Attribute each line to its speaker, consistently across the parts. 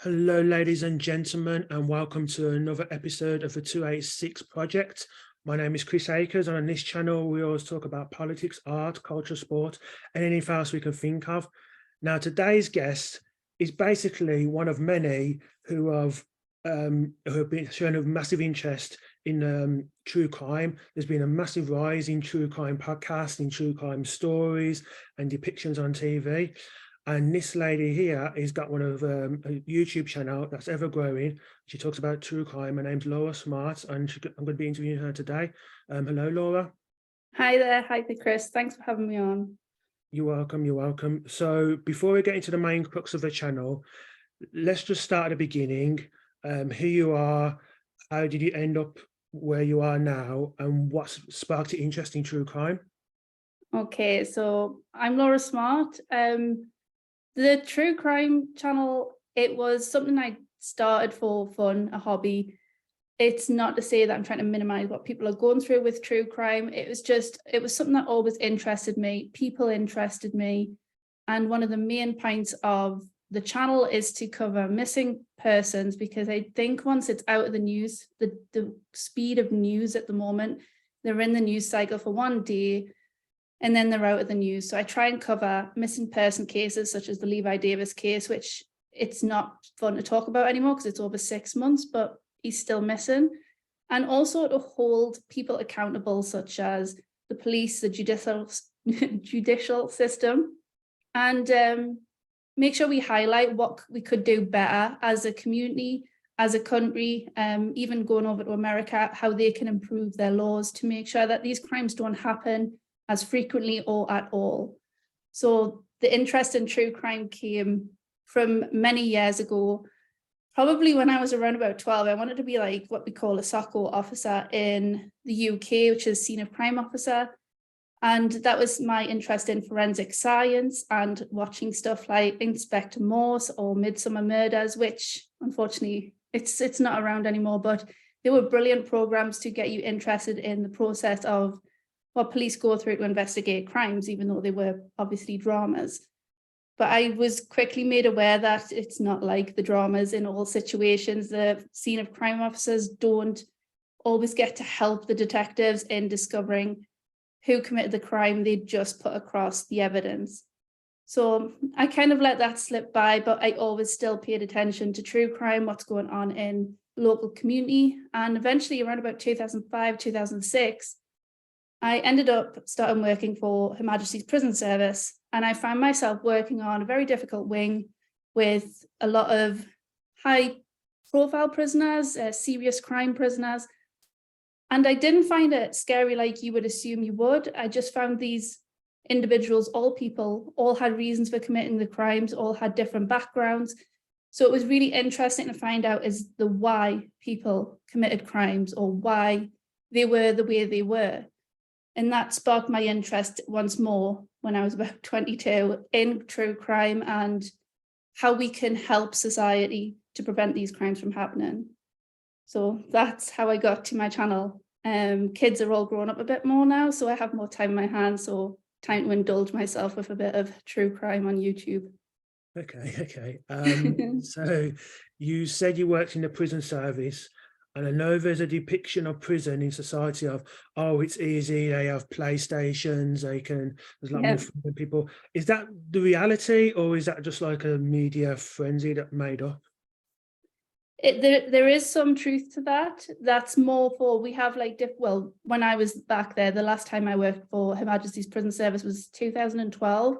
Speaker 1: Hello, ladies and gentlemen, and welcome to another episode of the 286 Project. My name is Chris Akers, and on this channel, we always talk about politics, art, culture, sport, and anything else we can think of. Now, today's guest is basically one of many who have been shown a massive interest in true crime. There's been a massive rise in true crime podcasts, in true crime stories and depictions on TV. And this lady here has got one of a YouTube channel that's ever growing. She talks about true crime. Her name's Laura Smart, and I'm going to be interviewing her today. Hello, Laura.
Speaker 2: Hi there. Hi there, Chris. Thanks for having me on.
Speaker 1: You're welcome. You're welcome. So before we get into the main crux of the channel, let's just start at the beginning. Who you are, how did you end up where you are now, and what sparked your interest in true crime?
Speaker 2: Okay, so I'm Laura Smart. The true crime channel, it was something I started for fun, a hobby. It's not to say that I'm trying to minimize what people are going through with true crime. It was something that always interested me. People interested me. And one of the main points of the channel is to cover missing persons, because I think once it's out of the news, the speed of news at the moment, they're in the news cycle for one day, and then they're out of the news. So I try and cover missing person cases such as the Levi Davis case, which it's not fun to talk about anymore because it's over 6 months, but he's still missing. And also to hold people accountable, such as the police, the judicial system, and make sure we highlight what we could do better as a community, as a country, even going over to America, how they can improve their laws to make sure that these crimes don't happen as frequently or at all. So the interest in true crime came from many years ago. Probably when I was around about 12, I wanted to be like what we call a SOCO officer in the UK, which is scene of crime officer. And that was my interest in forensic science and watching stuff like Inspector Morse or Midsummer Murders, which unfortunately it's not around anymore, but they were brilliant programs to get you interested in the process of what police go through to investigate crimes, even though they were obviously dramas. But I was quickly made aware that it's not like the dramas in all situations. The scene of crime officers don't always get to help the detectives in discovering who committed the crime. They just put across the evidence. So I kind of let that slip by, but I always still paid attention to true crime, what's going on in the local community. And eventually around about 2005, 2006, I ended up starting working for Her Majesty's Prison Service, and I found myself working on a very difficult wing with a lot of high-profile prisoners, serious crime prisoners. And I didn't find it scary like you would assume you would. I just found these individuals, all people, all had reasons for committing the crimes, all had different backgrounds. So it was really interesting to find out is the why people committed crimes or why they were the way they were. And that sparked my interest once more when I was about 22 in true crime and how we can help society to prevent these crimes from happening. So that's how I got to my channel. Kids are all grown up a bit more now, so I have more time in my hands, so time to indulge myself with a bit of true crime on YouTube.
Speaker 1: Okay. So you said you worked in the prison service. And I know there's a depiction of prison in society of, oh, it's easy, they have PlayStations, there's a lot more freedom people. Is that the reality, or is that just like a media frenzy that made up?
Speaker 2: There is some truth to that. That's more for, we have like, well, when I was back there, the last time I worked for Her Majesty's Prison Service was 2012.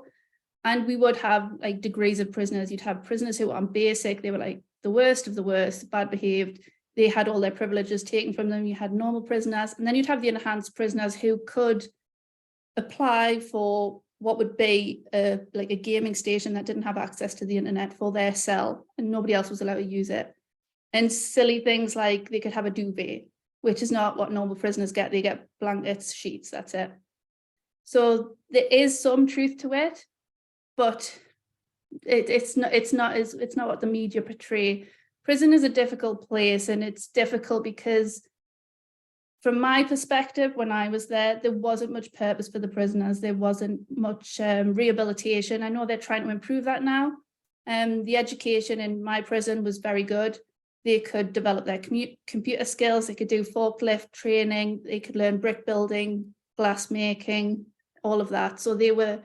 Speaker 2: And we would have like degrees of prisoners. You'd have prisoners who were on basic, they were like the worst of the worst, bad behaved. They had all their privileges taken from them. You had normal prisoners, and then you'd have the enhanced prisoners who could apply for what would be like a gaming station that didn't have access to the internet for their cell, and nobody else was allowed to use it. And silly things like they could have a duvet, which is not what normal prisoners get. They get blankets, sheets, that's it. So there is some truth to it, but it's not what the media portray. Prison is a difficult place, and it's difficult because from my perspective, when I was there wasn't much purpose for the prisoners. There wasn't much rehabilitation. I know they're trying to improve that now, The education in my prison was very good. They could develop their computer skills, they could do forklift training, they could learn brick building, glass making, all of that. So they were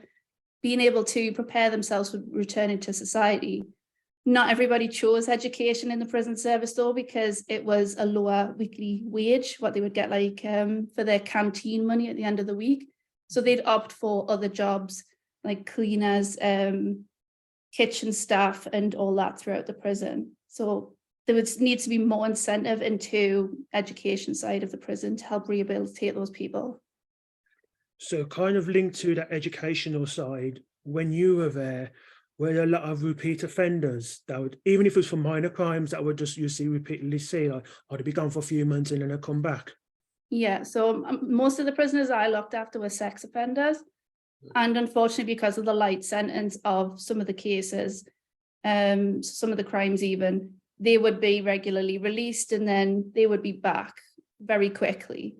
Speaker 2: being able to prepare themselves for returning to society. Not everybody chose education in the prison service though, because it was a lower weekly wage, what they would get like for their canteen money at the end of the week. So they'd opt for other jobs like cleaners, kitchen staff and all that throughout the prison. So there would need to be more incentive into education side of the prison to help rehabilitate those people.
Speaker 1: So kind of linked to that educational side, when you were there, were there a lot of repeat offenders that would, even if it was for minor crimes, that would just, you see, repeatedly see, like, oh, they'd be gone for a few months and then they'd come back?
Speaker 2: Yeah, so most of the prisoners I looked after were sex offenders. And unfortunately, because of the light sentence of some of the cases, some of the crimes even, they would be regularly released and then they would be back very quickly.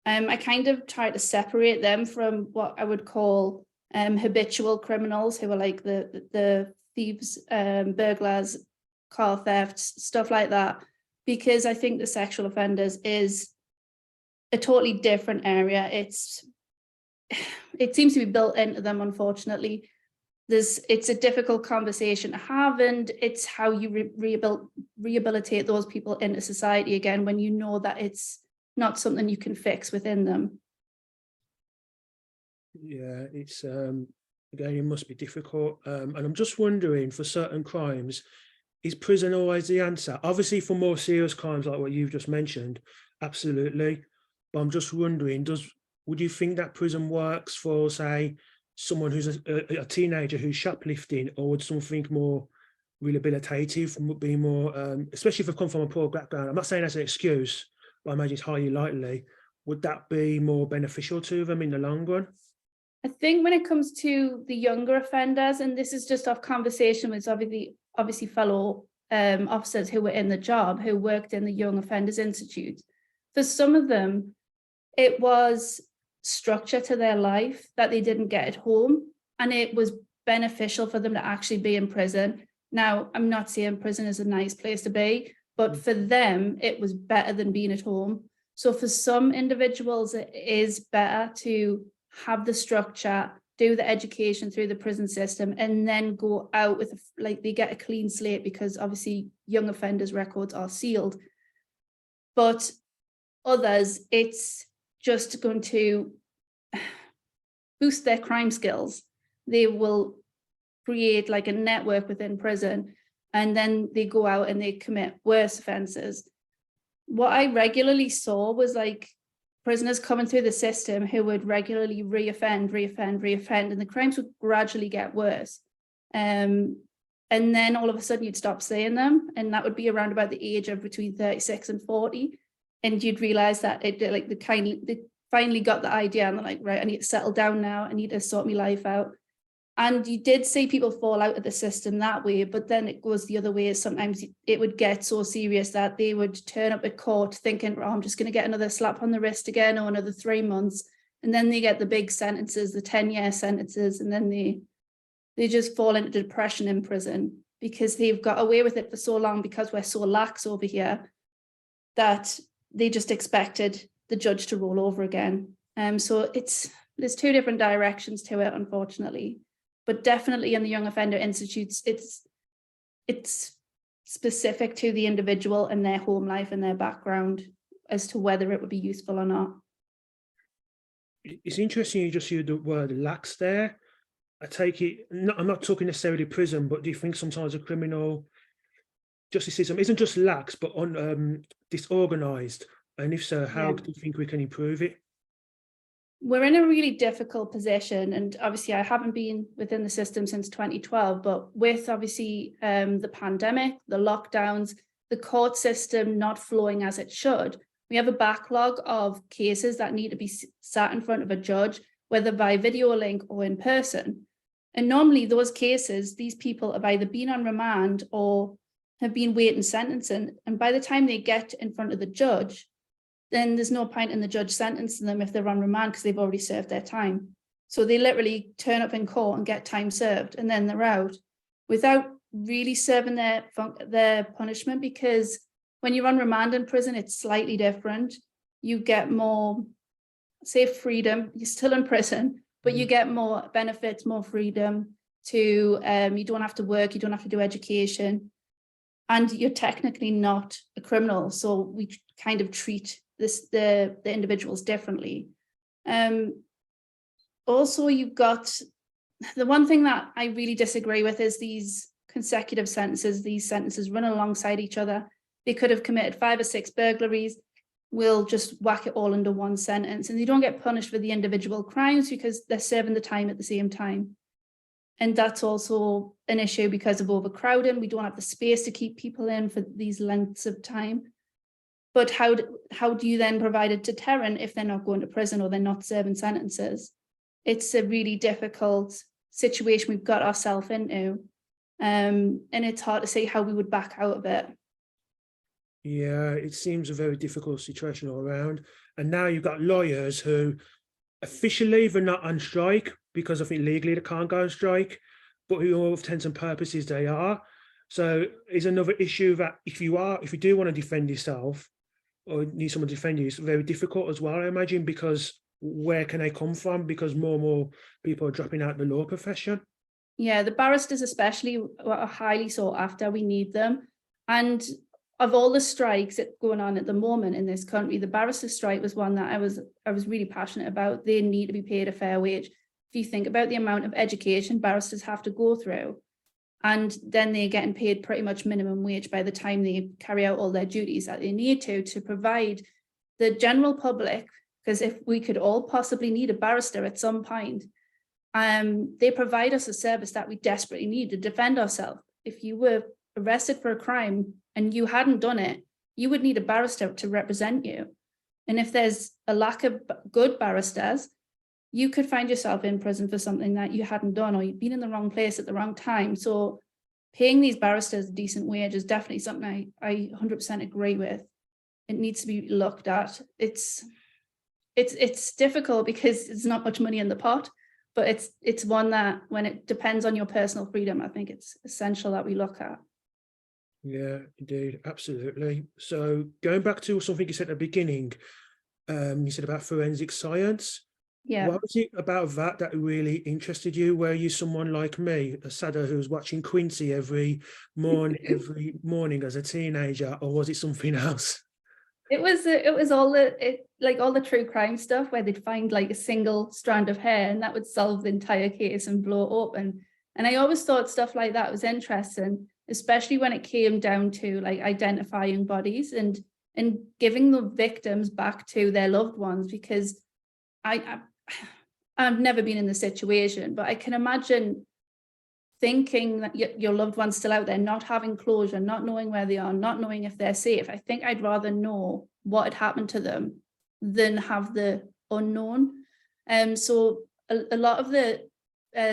Speaker 2: I kind of try to separate them from what I would call habitual criminals, who are like the thieves, burglars, car thefts, stuff like that, because I think the sexual offenders is a totally different area. It seems to be built into them, unfortunately. It's a difficult conversation to have, and it's how you rehabilitate those people into society again when you know that it's not something you can fix within them.
Speaker 1: Yeah, it's again, it must be difficult. And I'm just wondering, for certain crimes, is prison always the answer? Obviously, for more serious crimes like what you've just mentioned, absolutely. But I'm just wondering, would you think that prison works for, say, someone who's a teenager who's shoplifting, or would something more rehabilitative be more, especially if they've come from a poor background? I'm not saying that's an excuse, but I imagine it's highly likely. Would that be more beneficial to them in the long run?
Speaker 2: I think when it comes to the younger offenders, and this is just off conversation with obviously fellow officers who were in the job, who worked in the Young Offenders Institute, for some of them, it was structure to their life that they didn't get at home, and it was beneficial for them to actually be in prison. Now, I'm not saying prison is a nice place to be, but for them, it was better than being at home. So for some individuals, it is better to have the structure, do the education through the prison system, and then go out with, like, they get a clean slate, because obviously young offenders' records are sealed. But others, it's just going to boost their crime skills. They will create like a network within prison, and then they go out and they commit worse offenses. What I regularly saw was like prisoners coming through the system who would regularly reoffend, and the crimes would gradually get worse. And then all of a sudden you'd stop seeing them, and that would be around about the age of between 36 and 40. And you'd realize that they finally got the idea, and they're like, right, I need to settle down now. I need to sort my life out. And you did see people fall out of the system that way, but then it goes the other way. Sometimes it would get so serious that they would turn up at court thinking, oh, I'm just going to get another slap on the wrist again, or another 3 months. And then they get the big sentences, the 10-year sentences, and then they just fall into depression in prison, because they've got away with it for so long, because we're so lax over here, that they just expected the judge to roll over again. So there's two different directions to it, unfortunately. But definitely in the Young Offender Institutes, it's specific to the individual and their home life and their background as to whether it would be useful or not.
Speaker 1: It's interesting you just used the word lax there. I take it, I'm not talking necessarily prison, but do you think sometimes a criminal justice system isn't just lax, but disorganized? And if so, how do you think we can improve it?
Speaker 2: We're in a really difficult position, and obviously I haven't been within the system since 2012, but with obviously the pandemic, the lockdowns, the court system not flowing as it should, we have a backlog of cases that need to be sat in front of a judge, whether by video link or in person. And normally those cases, these people have either been on remand or have been waiting sentencing, and by the time they get in front of the judge, then there's no point in the judge sentencing them if they're on remand, because they've already served their time. So they literally turn up in court and get time served, and then they're out. without really serving their punishment, because when you're on remand in prison, it's slightly different. You get more, say, freedom. You're still in prison, but you get more benefits, more freedom to, you don't have to work, you don't have to do education, and you're technically not a criminal. So we kind of treat the individuals differently. Also, you've got the one thing that I really disagree with is these consecutive sentences. These sentences run alongside each other. They could have committed 5 or 6 burglaries. We'll just whack it all under one sentence, and they don't get punished for the individual crimes because they're serving the time at the same time. And that's also an issue because of overcrowding. We don't have the space to keep people in for these lengths of time. But how do you then provide a deterrent if they're not going to prison or they're not serving sentences? It's a really difficult situation we've got ourselves into. And it's hard to say how we would back out of it.
Speaker 1: Yeah, it seems a very difficult situation all around. And now you've got lawyers who officially they're not on strike because I think legally they can't go on strike, but who all intents and purposes they are. So it's another issue that if you do want to defend yourself or need someone to defend you, it's very difficult as well, I imagine, because where can they come from? Because more and more people are dropping out the law profession.
Speaker 2: Yeah, the barristers especially are highly sought after. We need them. And of all the strikes that going on at the moment in this country, the barrister strike was one that I was really passionate about. They need to be paid a fair wage. If you think about the amount of education barristers have to go through, and then they're getting paid pretty much minimum wage by the time they carry out all their duties that they need to provide the general public, because if we could all possibly need a barrister at some point, they provide us a service that we desperately need to defend ourselves. If you were arrested for a crime and you hadn't done it, you would need a barrister to represent you. And if there's a lack of good barristers, you could find yourself in prison for something that you hadn't done, or you've been in the wrong place at the wrong time. So paying these barristers a decent wage is definitely something I 100% agree with. It needs to be looked at. It's difficult because it's not much money in the pot, but it's one that when it depends on your personal freedom, I think it's essential that we look at.
Speaker 1: Yeah, indeed, absolutely. So going back to something you said at the beginning, you said about forensic science.
Speaker 2: Yeah.
Speaker 1: What was it about that really interested you? Were you someone like me, a sadder who was watching Quincy every morning as a teenager, or was it something else?
Speaker 2: It was all the true crime stuff where they'd find like a single strand of hair and that would solve the entire case and blow it open. And I always thought stuff like that was interesting, especially when it came down to like identifying bodies and giving the victims back to their loved ones, because I've never been in the situation, but I can imagine thinking that your loved one's still out there, not having closure, not knowing where they are, not knowing if they're safe. I think I'd rather know what had happened to them than have the unknown. So a lot of the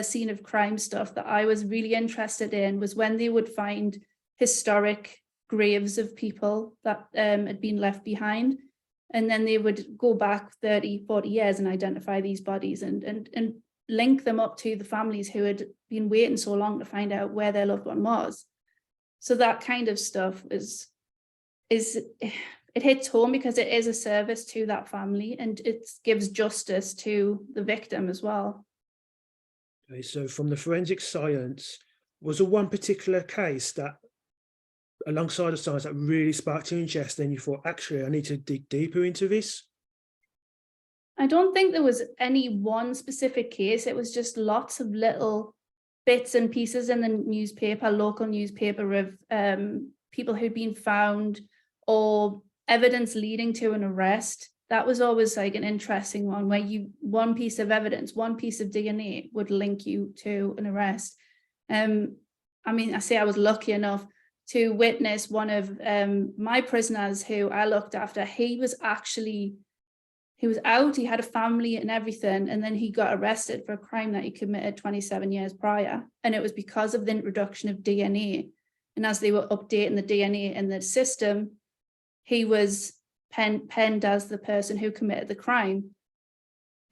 Speaker 2: scene of crime stuff that I was really interested in was when they would find historic graves of people that had been left behind. And then they would go back 30, 40 years and identify these bodies and link them up to the families who had been waiting so long to find out where their loved one was. So that kind of stuff it hits home because it is a service to that family and it gives justice to the victim as well.
Speaker 1: Okay, so from the forensic science, was there one particular case that alongside the science that really sparked your interest and you thought, actually, I need to dig deeper into this?
Speaker 2: I don't think there was any one specific case. It was just lots of little bits and pieces in the newspaper, local newspaper, of people who'd been found or evidence leading to an arrest. That was always like an interesting one where one piece of evidence, one piece of DNA would link you to an arrest. I mean, I say I was lucky enough to witness one of my prisoners who I looked after. He was out, he had a family and everything, and then he got arrested for a crime that he committed 27 years prior. And it was because of the introduction of DNA. And as they were updating the DNA in the system, he was penned as the person who committed the crime.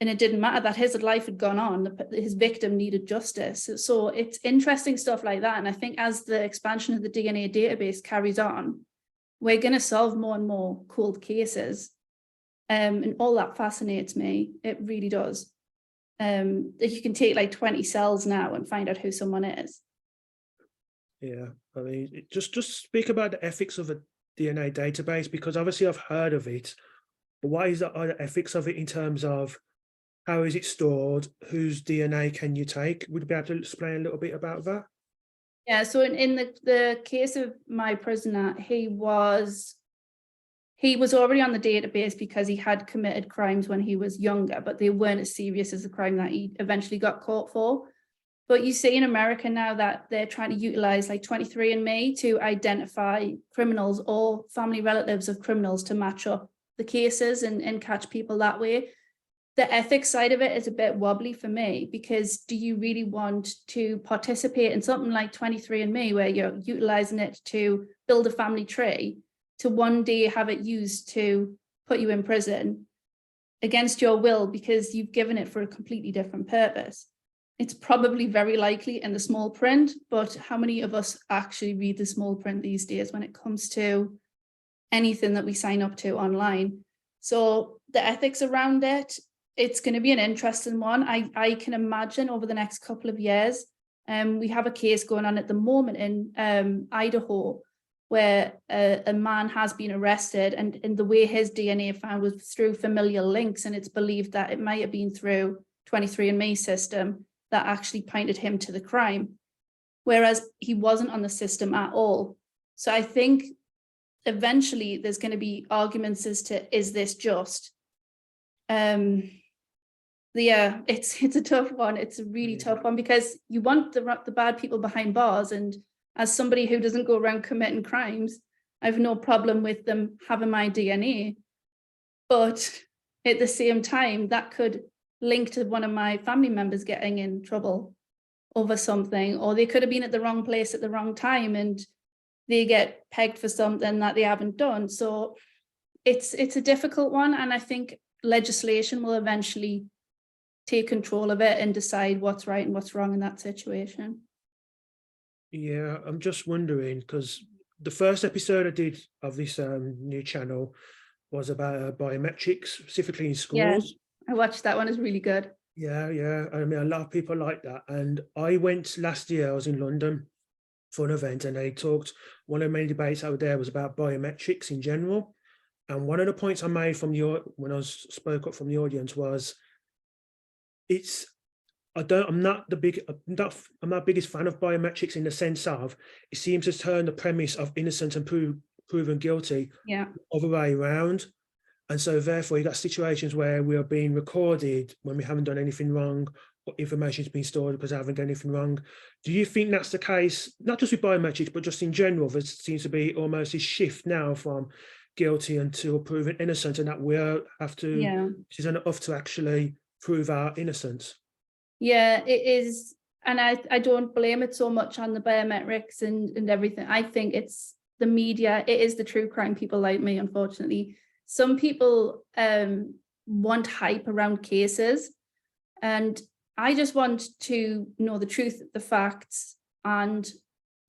Speaker 2: and it didn't matter that his life had gone on, his victim needed justice. So it's interesting stuff like that. And I think as the expansion of the DNA database carries on, we're going to solve more and more cold cases. And all that fascinates me. It really does. You can take like 20 cells now and find out who someone is.
Speaker 1: Yeah, I mean, just speak about the ethics of a DNA database, because obviously I've heard of it, but what is the ethics of it in terms of how is it stored? Whose DNA can you take? Would you be able to explain a little bit about that?
Speaker 2: Yeah, so in the case of my prisoner, he was already on the database because he had committed crimes when he was younger, but they weren't as serious as the crime that he eventually got caught for. But you see in America now that they're trying to utilize like 23andMe to identify criminals or family relatives of criminals to match up the cases and catch people that way. The ethics side of it is a bit wobbly for me, because do you really want to participate in something like 23andMe where you're utilizing it to build a family tree to one day have it used to put you in prison against your will because you've given it for a completely different purpose? It's probably very likely in the small print, but how many of us actually read the small print these days when it comes to anything that we sign up to online? So the ethics around it, it's going to be an interesting one. I can imagine over the next couple of years, we have a case going on at the moment in Idaho where a man has been arrested, and the way his DNA found was through familial links, and it's believed that it might have been through 23andMe system that actually pointed him to the crime, whereas he wasn't on the system at all. So I think eventually there's going to be arguments as to, is this just? Yeah, it's a tough one. It's a really tough one, because you want the bad people behind bars, and as somebody who doesn't go around committing crimes, I have no problem with them having my DNA. But at the same time, that could link to one of my family members getting in trouble over something, or they could have been at the wrong place at the wrong time and they get pegged for something that they haven't done. So it's a difficult one, and I think legislation will eventually take control of it and decide what's right and what's wrong in that situation.
Speaker 1: Yeah, I'm just wondering, because the first episode I did of this new channel was about biometrics, specifically in
Speaker 2: Yeah,
Speaker 1: schools.
Speaker 2: I watched that one. It's really good.
Speaker 1: Yeah, yeah. I mean, a lot of people like that. And I went last year, I was in London for an event, and they talked, one of the main debates out there was about biometrics in general. And one of the points I made when I spoke up from the audience was, I'm not the biggest fan of biometrics, in the sense of it seems to turn the premise of innocent and proven guilty
Speaker 2: Yeah.
Speaker 1: other way around. And so therefore you got situations where we are being recorded when we haven't done anything wrong, or information is being stored because I haven't done anything wrong. Do you think that's the case, not just with biometrics, but just in general? There seems to be almost this shift now from guilty until proven innocent, and that we have to,
Speaker 2: Yeah.
Speaker 1: this is enough to actually prove our innocence.
Speaker 2: Yeah, it is. And I don't blame it so much on the biometrics and everything. I think it's the media. It is the true crime people like me, unfortunately. Some people want hype around cases, and I just want to know the truth, the facts, and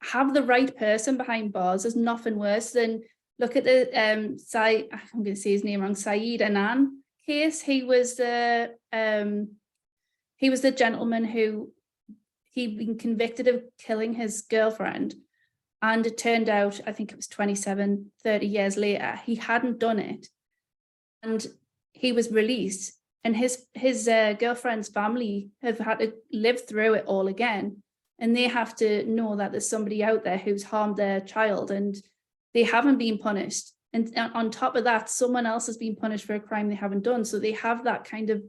Speaker 2: have the right person behind bars. There's nothing worse than, look at the I'm going to say his name wrong, Saeed Anan case. He was the gentleman who he'd been convicted of killing his girlfriend, and it turned out, I think it was 27, 30 years later, he hadn't done it, and he was released, and his girlfriend's family have had to live through it all again, and they have to know that there's somebody out there who's harmed their child and they haven't been punished, and on top of that, someone else has been punished for a crime they haven't done. So they have that kind of,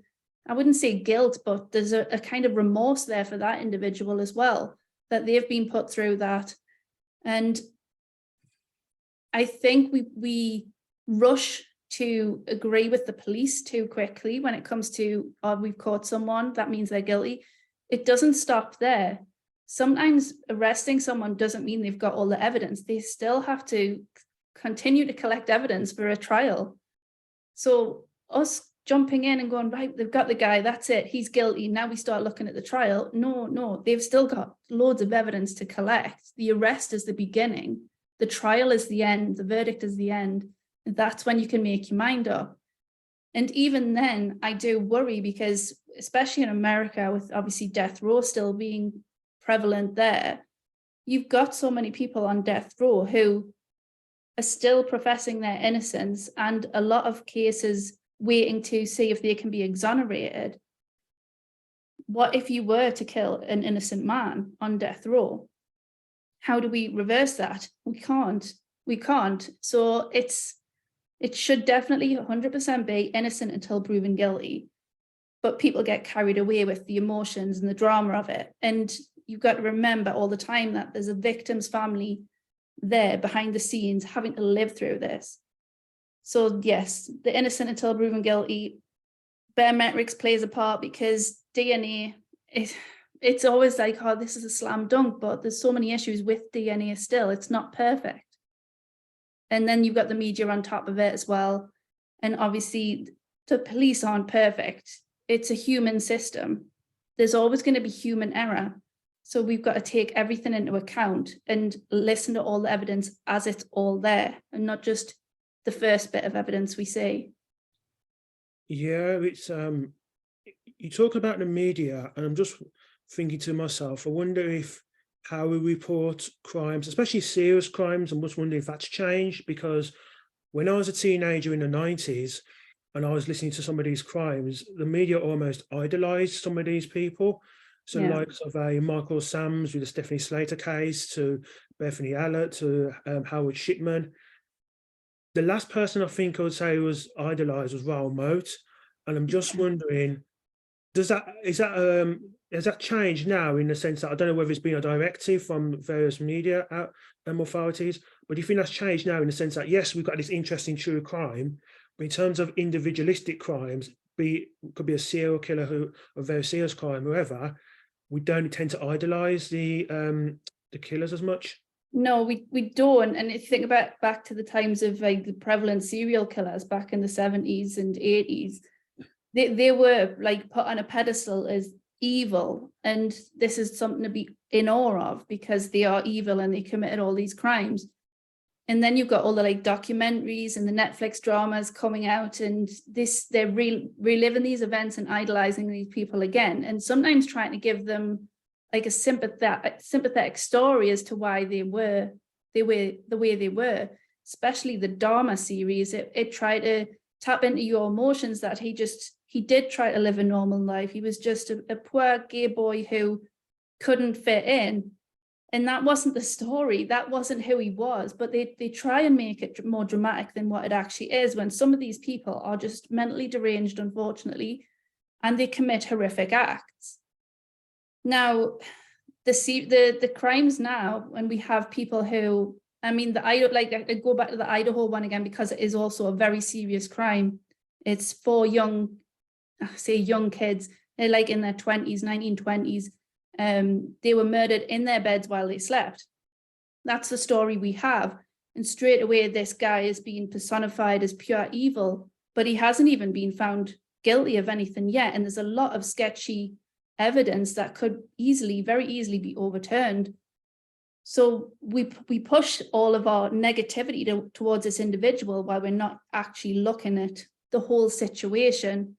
Speaker 2: I wouldn't say guilt, but there's a kind of remorse there for that individual as well, that they've been put through that. And I think we rush to agree with the police too quickly when it comes to, oh, we've caught someone, that means they're guilty. It doesn't stop there. Sometimes arresting someone doesn't mean they've got all the evidence. They still have to continue to collect evidence for a trial. So us jumping in and going, right, they've got the guy, that's it, he's guilty. Now we start looking at the trial. No, they've still got loads of evidence to collect. The arrest is the beginning. The trial is the end. The verdict is the end. And that's when you can make your mind up. And even then, I do worry because, especially in America, with obviously death row still being prevalent there, you've got so many people on death row who are still professing their innocence, and a lot of cases waiting to see if they can be exonerated. What if you were to kill an innocent man on death row? How do we reverse that? We can't. So it should definitely 100% be innocent until proven guilty. But people get carried away with the emotions and the drama of it. And you've got to remember all the time that there's a victim's family there behind the scenes having to live through this. So yes, the innocent until proven guilty. Biometrics plays a part because DNA, it's always like, oh, this is a slam dunk, but there's so many issues with DNA still. It's not perfect. And then you've got the media on top of it as well. And obviously the police aren't perfect. It's a human system. There's always going to be human error. So we've got to take everything into account and listen to all the evidence as it's all there, and not just the first bit of evidence we see.
Speaker 1: Yeah, it's you talk about the media, and I'm just thinking to myself, I wonder if how we report crimes, especially serious crimes, I'm just wondering if that's changed, because when I was a teenager in the 90s and I was listening to some of these crimes, the media almost idolized some of these people. So likes of a Michael Sams with the Stephanie Slater case, to Bethany Allett, to Howard Shipman. The last person I think I would say was idolized was Raoul Moat. And I'm just wondering, has that changed now, in the sense that I don't know whether it's been a directive from various media authorities, but do you think that's changed now in the sense that, yes, we've got this interesting true crime, but in terms of individualistic crimes, could be a serial killer who, a very serious crime, whoever, we don't tend to idolize the killers as much?
Speaker 2: No, we don't. And if you think about back to the times of like the prevalent serial killers back in the 70s and 80s, they were like put on a pedestal as evil, and this is something to be in awe of because they are evil and they committed all these crimes. And then you've got all the like documentaries and the Netflix dramas coming out, and they're reliving these events and idolizing these people again, and sometimes trying to give them like a sympathetic story as to why they were the way they were. Especially the Dharma series, it tried to tap into your emotions that he did try to live a normal life. He was just a poor gay boy who couldn't fit in. And that wasn't the story. That wasn't who he was. But they try and make it more dramatic than what it actually is, when some of these people are just mentally deranged, unfortunately, and they commit horrific acts. Now, the crimes now, when we have people who, I mean, I go back to the Idaho one again, because it is also a very serious crime. It's for young kids. They're like in their 20s, 1920s. They were murdered in their beds while they slept. That's the story we have. And straight away, this guy is being personified as pure evil, but he hasn't even been found guilty of anything yet. And there's a lot of sketchy evidence that could very easily be overturned. So we push all of our negativity towards this individual while we're not actually looking at the whole situation.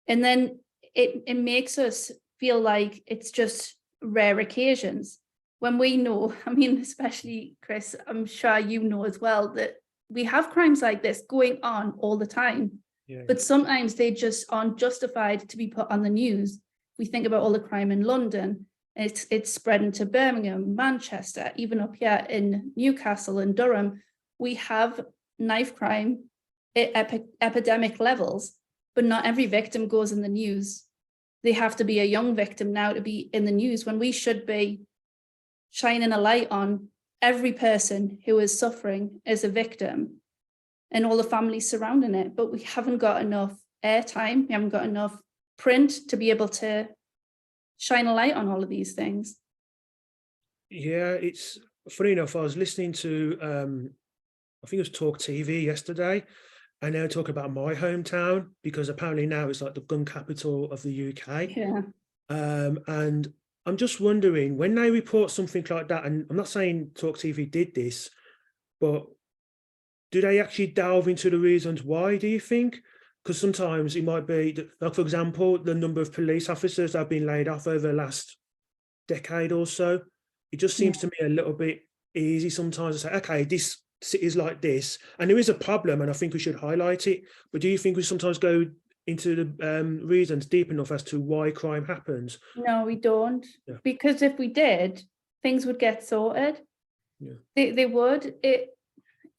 Speaker 2: And then it makes us feel like it's just rare occasions, when we know, I mean, especially Chris, I'm sure you know as well, that we have crimes like this going on all the time. Yeah. But sometimes they just aren't justified to be put on the news. We think about all the crime in London, it's spreading to Birmingham, Manchester, even up here in Newcastle and Durham. We have knife crime at epidemic levels, but not every victim goes in the news. They have to be a young victim now to be in the news, when we should be shining a light on every person who is suffering as a victim and all the families surrounding it. But we haven't got enough airtime, we haven't got enough print to be able to shine a light on all of these things.
Speaker 1: Yeah, it's funny enough, I was listening to I think it was Talk TV yesterday, and now talk about my hometown, because apparently now it's like the gun capital of the UK.
Speaker 2: Yeah.
Speaker 1: And I'm just wondering, when they report something like that, and I'm not saying Talk TV did this, but do they actually delve into the reasons why, do you think? Because sometimes it might be, like, for example, the number of police officers that have been laid off over the last decade or so. It just
Speaker 2: Yeah.
Speaker 1: seems to me a little bit easy sometimes to say, okay, this city's like this, and there is a problem, and I think we should highlight it. But do you think we sometimes go into the reasons deep enough as to why crime happens?
Speaker 2: No, we don't.
Speaker 1: Yeah.
Speaker 2: Because if we did, things would get sorted.
Speaker 1: Yeah.
Speaker 2: They would.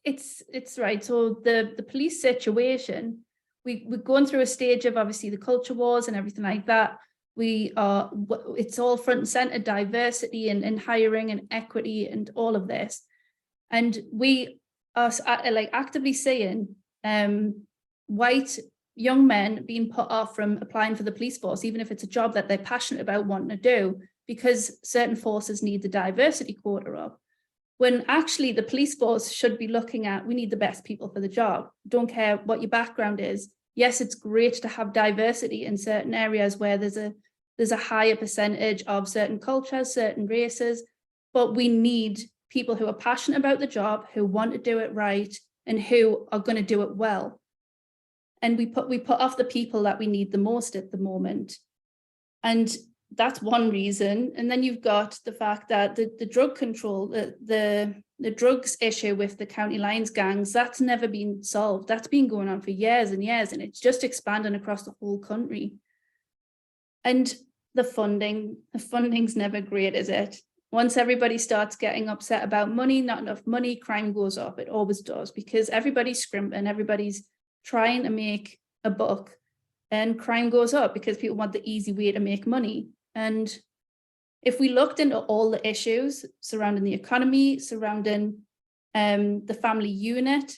Speaker 2: It's right. So the police situation, we're going through a stage of obviously the culture wars and everything like that. It's all front and center, diversity and hiring and equity and all of this. And we are like actively seeing white young men being put off from applying for the police force, even if it's a job that they're passionate about wanting to do, because certain forces need the diversity quota up. When actually the police force should be looking at, we need the best people for the job. Don't care what your background is. Yes, it's great to have diversity in certain areas where there's a higher percentage of certain cultures, certain races, but we need people who are passionate about the job, who want to do it right, and who are going to do it well. And we put off the people that we need the most at the moment. And that's one reason. And then you've got the fact that the drug control, the drugs issue with the County Lines gangs, that's never been solved. That's been going on for years and years, and it's just expanding across the whole country. And the funding's never great, is it? Once everybody starts getting upset about money, not enough money, crime goes up. It always does, because everybody's scrimping, everybody's trying to make a buck, and crime goes up because people want the easy way to make money. And if we looked into all the issues surrounding the economy, surrounding the family unit,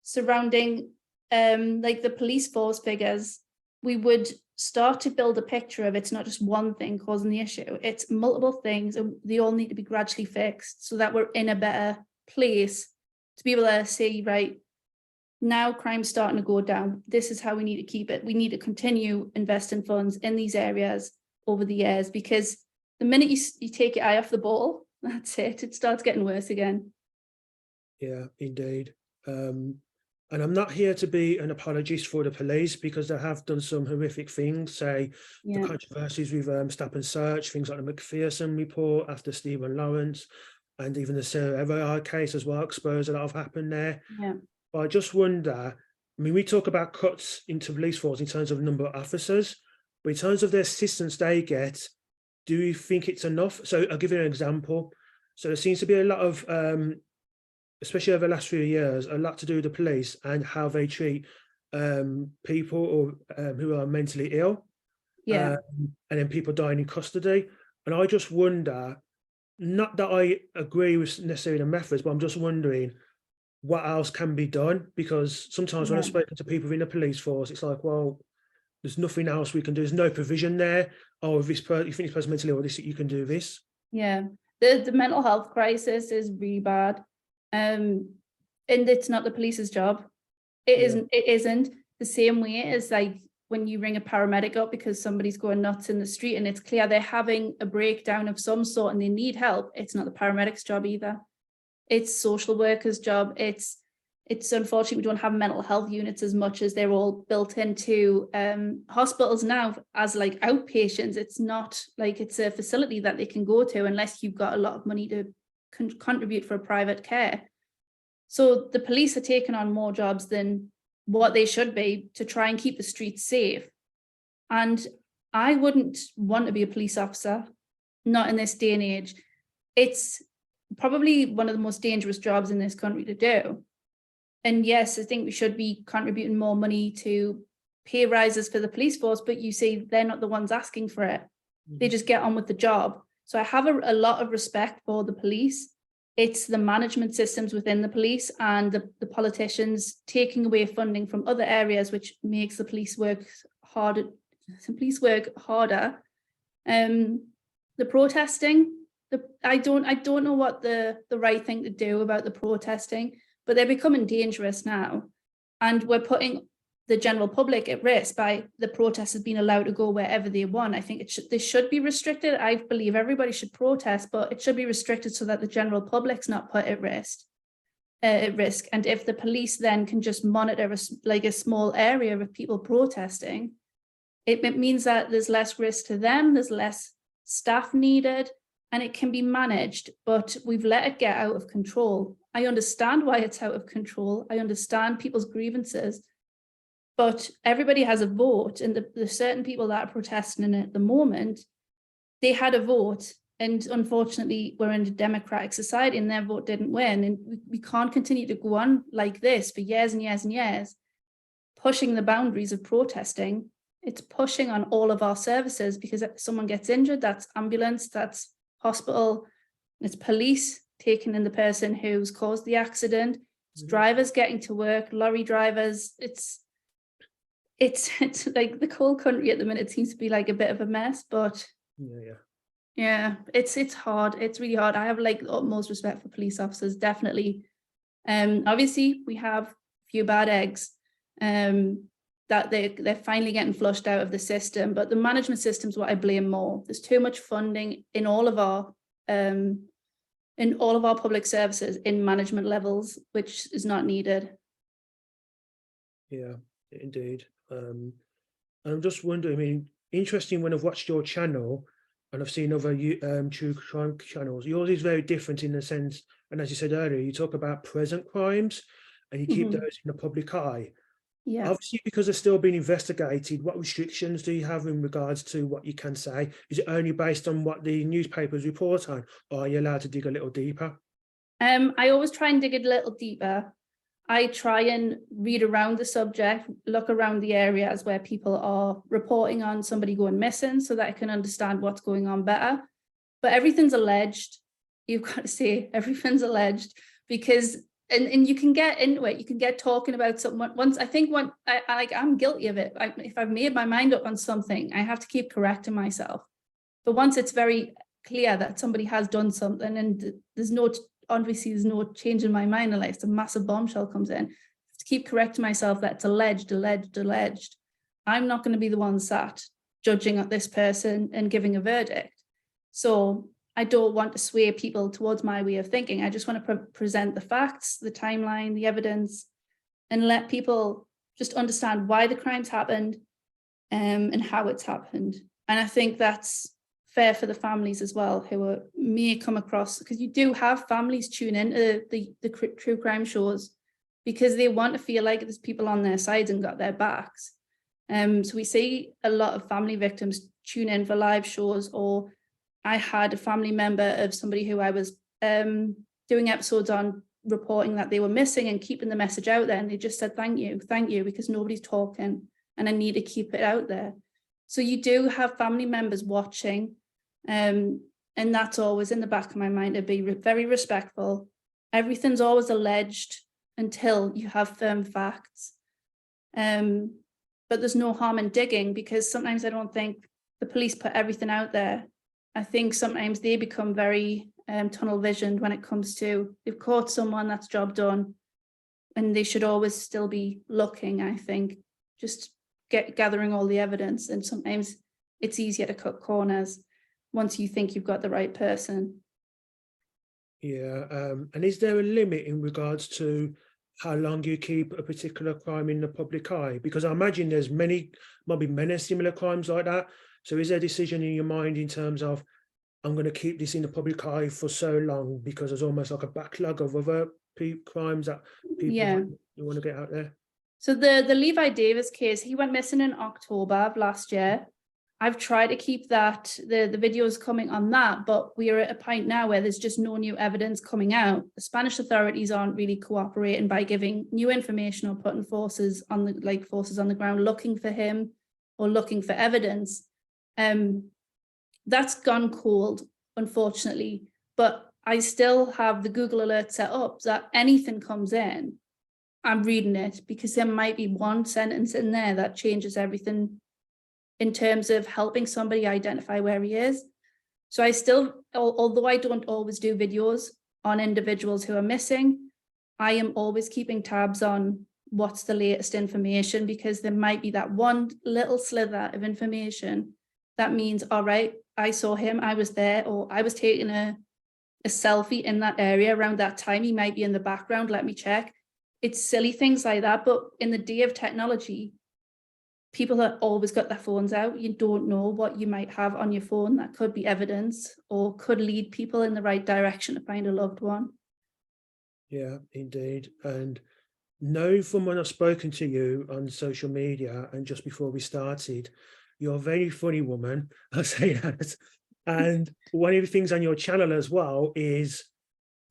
Speaker 2: surrounding like the police force figures, we would start to build a picture of it's not just one thing causing the issue, it's multiple things, and they all need to be gradually fixed so that we're in a better place to be able to see, right, now crime's starting to go down. This is how we need to keep it. We need to continue investing funds in these areas over the years, because the minute you take your eye off the ball, that's it. It starts getting worse again.
Speaker 1: Yeah, indeed. And I'm not here to be an apologist for the police, because they have done some horrific things, say the controversies with Stop and Search, things like the McPherson report after Stephen Lawrence, and even the Sarah Everard case as well exposed a lot of happened there.
Speaker 2: Yeah.
Speaker 1: But I just wonder, I mean, we talk about cuts into police force in terms of number of officers, but in terms of the assistance they get, do you think it's enough? So I'll give you an example. So there seems to be a lot of, especially over the last few years, a lot to do with the police and how they treat people or who are mentally ill.
Speaker 2: Yeah.
Speaker 1: And then people dying in custody. And I just wonder, not that I agree with necessarily the methods, but I'm just wondering what else can be done, because sometimes when I've spoken to people in the police force, it's like, well, there's nothing else we can do. There's no provision there. Oh, if this person, you think this person mentally ill, this, you can do this.
Speaker 2: Yeah, the mental health crisis is really bad, and it's not the police's job. It isn't. It isn't the same way as like when you ring a paramedic up because somebody's going nuts in the street and it's clear they're having a breakdown of some sort and they need help. It's not the paramedic's job either. It's social workers' job. It's unfortunate we don't have mental health units as much as they're all built into hospitals now as like outpatients. It's not like it's a facility that they can go to unless you've got a lot of money to contribute for private care. So the police are taking on more jobs than what they should be to try and keep the streets safe. And I wouldn't want to be a police officer, not in this day and age. It's probably one of the most dangerous jobs in this country to do. And yes, I think we should be contributing more money to pay rises for the police force, but you see, they're not the ones asking for it. They just get on with the job. So I have a lot of respect for the police. It's the management systems within the police and the politicians taking away funding from other areas, which makes the police work harder. The protesting, I don't know what the right thing to do about the protesting, but they're becoming dangerous now. And we're putting the general public at risk by the protesters being allowed to go wherever they want. I think they should be restricted. I believe everybody should protest, but it should be restricted so that the general public's not put at risk. And if the police then can just monitor a small area of people protesting, it means that there's less risk to them, there's less staff needed, and it can be managed, but we've let it get out of control. I understand why it's out of control. I understand people's grievances, but everybody has a vote, and the certain people that are protesting at the moment, they had a vote, and unfortunately we're in a democratic society and their vote didn't win, and we can't continue to go on like this for years and years and years, pushing the boundaries of protesting. It's pushing on all of our services, because if someone gets injured, that's ambulance, that's hospital, it's police taking in the person who's caused the accident, it's drivers getting to work, lorry drivers. It's like the whole country at the minute seems to be like a bit of a mess, but yeah, it's hard. It's really hard. I have like the utmost respect for police officers, definitely. Obviously we have a few bad eggs that they're finally getting flushed out of the system, but the management system is what I blame more. There's too much funding in all of our public services in management levels, which is not needed.
Speaker 1: Yeah, indeed. And I'm just wondering, I mean, interesting, when I've watched your channel and I've seen other true crime channels, yours is very different in the sense, and as you said earlier, you talk about present crimes and you keep those in the public eye.
Speaker 2: Yeah.
Speaker 1: Obviously, because they're still being investigated, what restrictions do you have in regards to what you can say? Is it only based on what the newspapers report on, or are you allowed to dig a little deeper?
Speaker 2: I always try and dig a little deeper. I try and read around the subject, look around the areas where people are reporting on somebody going missing, so that I can understand what's going on better. But everything's alleged. You've got to say everything's alleged, because and you can get into it. You can get talking about something once. I think I'm guilty of it. If I've made my mind up on something, I have to keep correcting myself. But once it's very clear that somebody has done something, and there's no change in my mind unless a massive bombshell comes in, to keep correcting myself that it's alleged. I'm not going to be the one sat judging at this person and giving a verdict. So I don't want to sway people towards my way of thinking. I just want to present the facts, the timeline, the evidence, and let people just understand why the crimes happened and how it's happened. And I think that's fair for the families as well, who may come across, because you do have families tune in to the true crime shows because they want to feel like there's people on their sides and got their backs. So we see a lot of family victims tune in for live shows, or I had a family member of somebody who I was doing episodes on, reporting that they were missing and keeping the message out there. And they just said, thank you, because nobody's talking and I need to keep it out there. So you do have family members watching, and that's always in the back of my mind, to be very respectful. Everything's always alleged until you have firm facts. But there's no harm in digging, because sometimes I don't think the police put everything out there. I think sometimes they become very tunnel visioned when it comes to, they've caught someone, that's job done, and they should always still be looking, I think, just gathering all the evidence. And sometimes it's easier to cut corners once you think you've got the right person.
Speaker 1: Yeah, and is there a limit in regards to how long you keep a particular crime in the public eye? Because I imagine there's many similar crimes like that. So is there a decision in your mind in terms of, I'm going to keep this in the public eye for so long because there's almost like a backlog of other crimes that people you want to get out there?
Speaker 2: So the Levi Davis case, he went missing in October of last year. I've tried to keep that, the videos coming on that, but we are at a point now where there's just no new evidence coming out. The Spanish authorities aren't really cooperating by giving new information or putting forces on the ground looking for him or looking for evidence. That's gone cold, unfortunately, but I still have the Google alert set up so that anything comes in, I'm reading it, because there might be one sentence in there that changes everything in terms of helping somebody identify where he is. So I still, although I don't always do videos on individuals who are missing, I am always keeping tabs on what's the latest information, because there might be that one little slither of information that means, all right, I saw him, I was there, or I was taking a selfie in that area around that time, he might be in the background, let me check. It's silly things like that. But in the day of technology, people have always got their phones out. You don't know what you might have on your phone that could be evidence or could lead people in the right direction to find a loved one.
Speaker 1: Yeah, indeed. And know from when I've spoken to you on social media and just before we started, you're a very funny woman. I say that. And one of the things on your channel as well is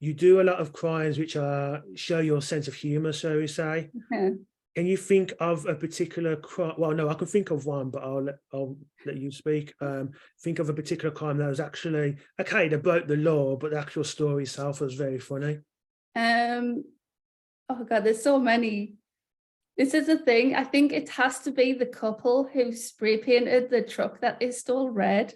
Speaker 1: you do a lot of crimes which show your sense of humor, so we say.
Speaker 2: Yeah.
Speaker 1: Can you think of a particular crime? Well, no, I can think of one, but I'll let you speak. Think of a particular crime that was actually, okay, they broke the law, but the actual story itself was very funny.
Speaker 2: Oh God, there's so many. This is the thing. I think it has to be the couple who spray painted the truck that they stole red.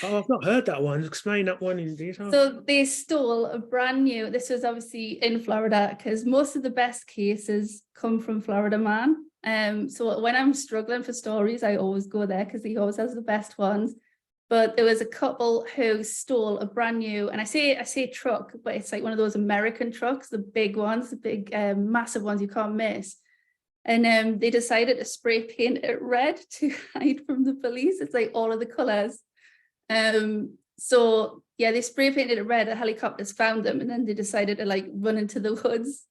Speaker 1: Oh, I've not heard that one. Explain that one in detail.
Speaker 2: So they stole a brand new, this was obviously in Florida, because most of the best cases come from Florida man. So when I'm struggling for stories, I always go there because he always has the best ones. But there was a couple who stole a brand new, and I say truck, but it's like one of those American trucks, the big ones, the big massive ones you can't miss. And they decided to spray paint it red to hide from the police. It's like all of the colors. So yeah, they spray painted it red. The helicopters found them, and then they decided to like run into the woods,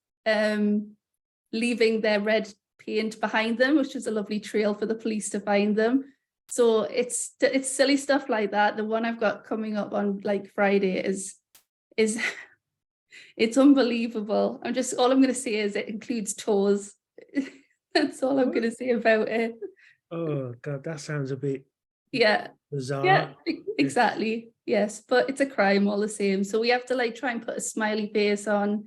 Speaker 2: leaving their red paint behind them, which was a lovely trail for the police to find them. So it's silly stuff like that. The one I've got coming up on like Friday is it's unbelievable. All I'm going to say is it includes toes. That's all I'm going to say about it.
Speaker 1: Oh God, that sounds a bit bizarre.
Speaker 2: Yeah, exactly. Yes, but it's a crime all the same. So we have to like try and put a smiley face on.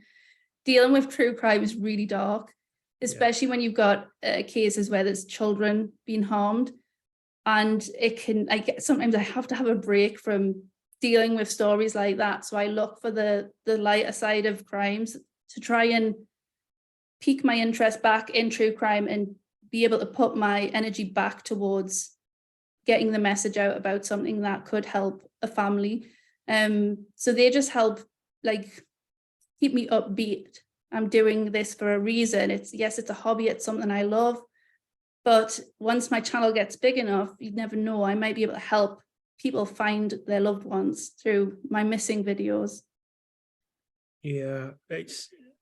Speaker 2: Dealing with true crime is really dark, especially when you've got cases where there's children being harmed. And sometimes I have to have a break from dealing with stories like that. So I look for the lighter side of crimes to try and pique my interest back in true crime and be able to put my energy back towards getting the message out about something that could help a family. So they just help like keep me upbeat. I'm doing this for a reason. It's a hobby, it's something I love. But once my channel gets big enough, you never know, I might be able to help people find their loved ones through my missing videos.
Speaker 1: Yeah,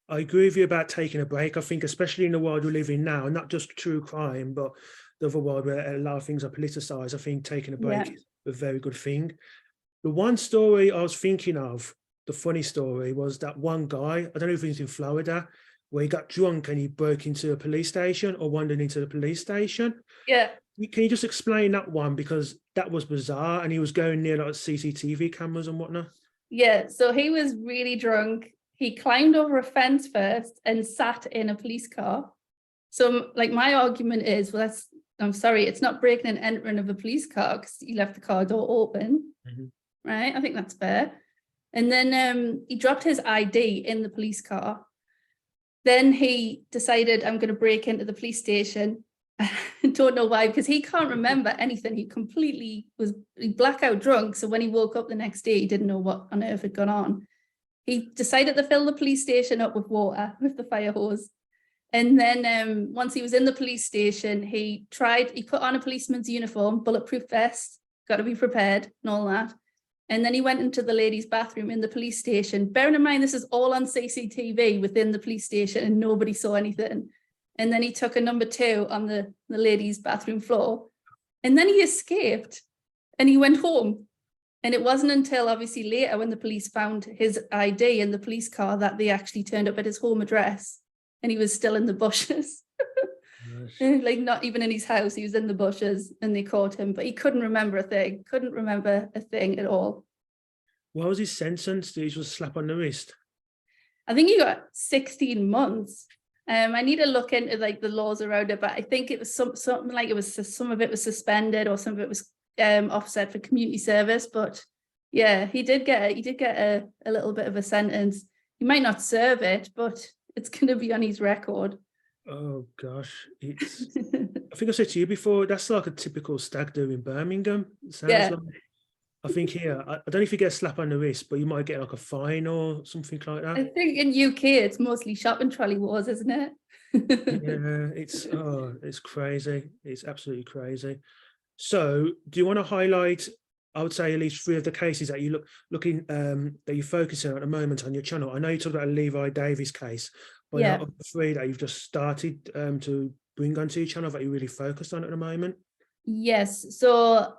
Speaker 1: I agree with you about taking a break. I think especially in the world we live in now, not just true crime, but the other world where a lot of things are politicized, I think taking a break is a very good thing. The one story I was thinking of, the funny story, was that one guy, I don't know if he's in Florida, where he got drunk and he broke into a police station or wandered into the police station.
Speaker 2: Yeah.
Speaker 1: Can you just explain that one? Because that was bizarre, and he was going near like CCTV cameras and whatnot. Yeah,
Speaker 2: so he was really drunk. He climbed over a fence first and sat in a police car. So like my argument is, well, I'm sorry, it's not breaking and entering of a police car because you left the car door open. Right? I think that's fair. And then he dropped his ID in the police car. Then he decided, I'm going to break into the police station. Don't know why, because he can't remember anything. He blackout drunk. So when he woke up the next day, he didn't know what on earth had gone on. He decided to fill the police station up with water, with the fire hose. And then once he was in the police station, he put on a policeman's uniform, bulletproof vest, got to be prepared and all that. And then he went into the ladies' bathroom in the police station. Bearing in mind, this is all on CCTV within the police station and nobody saw anything. And then he took a number 2 on the ladies' bathroom floor. And then he escaped and he went home. And it wasn't until obviously later when the police found his ID in the police car that they actually turned up at his home address and he was still in the bushes. Nice. Like not even in his house, he was in the bushes and they caught him, but he couldn't remember a thing at all.
Speaker 1: What was his sentence? Did he just slap on the wrist?
Speaker 2: I think he got 16 months. I need to look into like the laws around it, but I think it was something like some of it was suspended or some of it was offset for community service. But yeah, he did get a little bit of a sentence. He might not serve it, but it's going to be on his record.
Speaker 1: Oh gosh, I think I said to you before, that's like a typical stag do in Birmingham. It sounds
Speaker 2: Yeah,
Speaker 1: like. I think here, I don't know if you get a slap on the wrist, but you might get like a fine or something like
Speaker 2: I
Speaker 1: that.
Speaker 2: think in UK it's mostly shopping trolley wars, isn't it?
Speaker 1: Yeah, it's crazy. It's absolutely crazy. So, do you want to highlight, I would say, at least three of the cases that looking that you're focusing on at the moment on your channel? I know you talked about a Levi Davis case, but there are
Speaker 2: Yeah.
Speaker 1: other three that you've just started to bring onto your channel that you're really focused on at the moment.
Speaker 2: Yes. So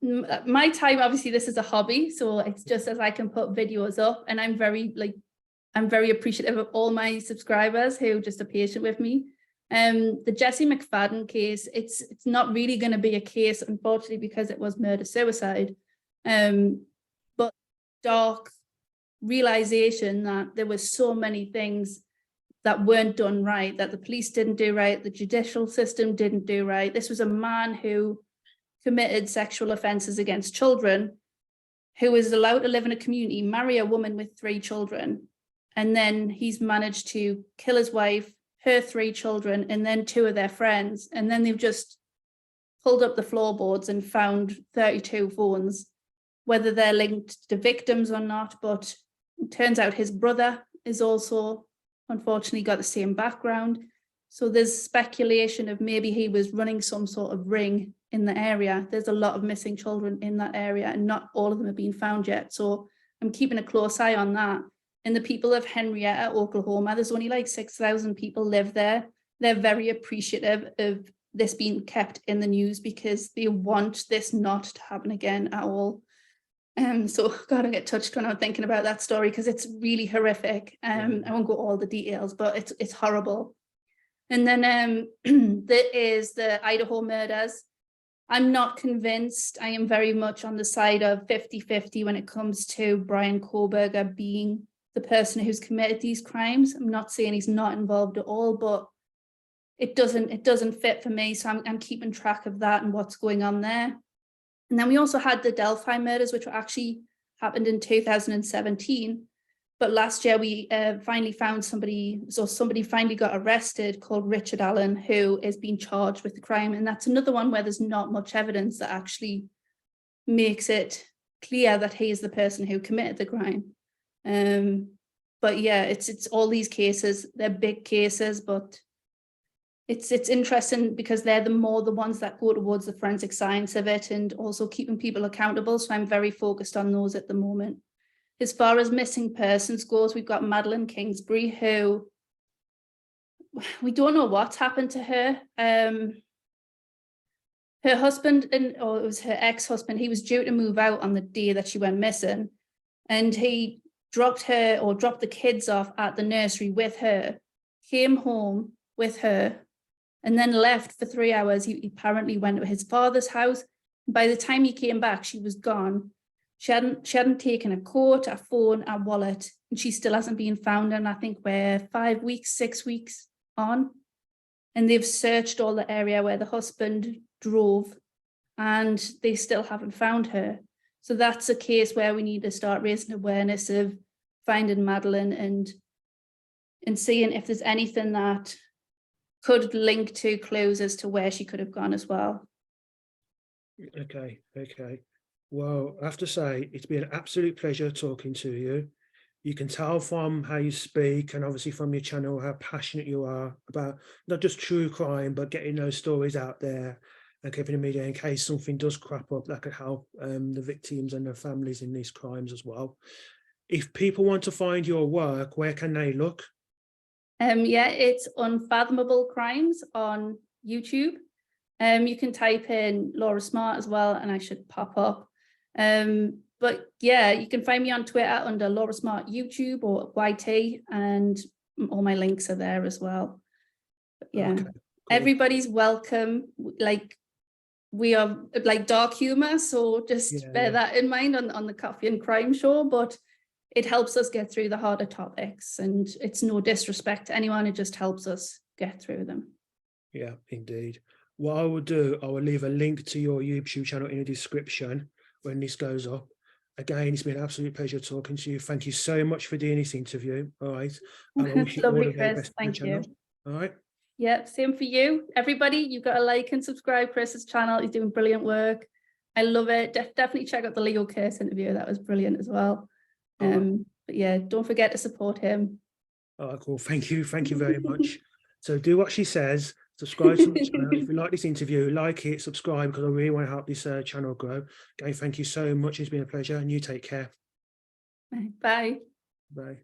Speaker 2: my time, obviously, this is a hobby, so it's just as I can put videos up, and I'm very appreciative of all my subscribers who just are patient with me. The Jesse McFadden case, it's not really going to be a case, unfortunately, because it was murder suicide. But dark realization that there were so many things that weren't done right, that the police didn't do right, the judicial system didn't do right. This was a man who committed sexual offences against children, who was allowed to live in a community, marry a woman with 3 children, and then he's managed to kill his wife, her 3 children, and then 2 of their friends. And then they've just pulled up the floorboards and found 32 phones, whether they're linked to victims or not. But it turns out his brother is also, unfortunately, got the same background. So there's speculation of maybe he was running some sort of ring in the area. There's a lot of missing children in that area, and not all of them have been found yet. So I'm keeping a close eye on that. And the people of Henrietta, Oklahoma, there's only like 6,000 people live there. They're very appreciative of this being kept in the news because they want this not to happen again at all. So God, I get touched when I'm thinking about that story because it's really horrific. I won't go all the details, but it's horrible. And then there is the Idaho murders. I'm not convinced. I am very much on the side of 50-50 when it comes to Brian Koberger being the person who's committed these crimes. I'm not saying he's not involved at all, but it doesn't fit for me. So I'm keeping track of that and what's going on there. And then we also had the Delphi murders, which actually happened in 2017. But last year we finally found somebody, so somebody finally got arrested called Richard Allen, who is being charged with the crime. And that's another one where there's not much evidence that actually makes it clear that he is the person who committed the crime. But yeah, it's all these cases, they're big cases, but it's interesting because they're the ones that go towards the forensic science of it and also keeping people accountable. So I'm very focused on those at the moment. As far as missing persons goes, we've got Madeline Kingsbury, who we don't know what's happened to her. Her husband, or it was her ex-husband, he was due to move out on the day that she went missing, and he dropped the kids off at the nursery with her, came home with her, and then left for 3 hours. He apparently went to his father's house. By the time he came back, she was gone. She hadn't taken a coat, a phone, a wallet, and she still hasn't been found. And I think we're 5 weeks, 6 weeks on. And they've searched all the area where the husband drove, and they still haven't found her. So that's a case where we need to start raising awareness of finding Madeline and seeing if there's anything that could link to clues as to where she could have gone as well.
Speaker 1: Okay. Well, I have to say, it's been an absolute pleasure talking to you. You can tell from how you speak and obviously from your channel how passionate you are about not just true crime, but getting those stories out there and keeping the media in case something does crop up that could help the victims and their families in these crimes as well. If people want to find your work, where can they look?
Speaker 2: Yeah, it's Unfathomable Crimes on YouTube. You can type in Laura Smart as well, and I should pop up. But yeah, you can find me on Twitter under Laura Smart YouTube or YT, and all my links are there as well. But yeah,
Speaker 1: Okay, cool.
Speaker 2: Everybody's welcome. Like, we are like dark humor, so just bear that in mind on the Coffee and Crime show, but it helps us get through the harder topics, and it's no disrespect to anyone, it just helps us get through them.
Speaker 1: Yeah, indeed. What I will do, I will leave a link to your YouTube channel in the description when this goes up. Again, it's been an absolute pleasure talking to you. Thank you so much for doing this interview. All right. And I wish you all
Speaker 2: Lovely,
Speaker 1: the very
Speaker 2: Chris.
Speaker 1: best for the
Speaker 2: Thank
Speaker 1: channel.
Speaker 2: you.
Speaker 1: All right.
Speaker 2: Yeah, same for you. Everybody, you've got to like and subscribe Chris's channel. He's doing brilliant work. I love it. Definitely check out the legal case interview. That was brilliant as well. But yeah, don't forget to support him.
Speaker 1: Oh, cool. Thank you very much. So do what she says. Subscribe to my channel. If you like this interview, like it, subscribe, because I really want to help this channel grow. Okay, thank you so much. It's been a pleasure, and you take care.
Speaker 2: Bye.
Speaker 1: Bye.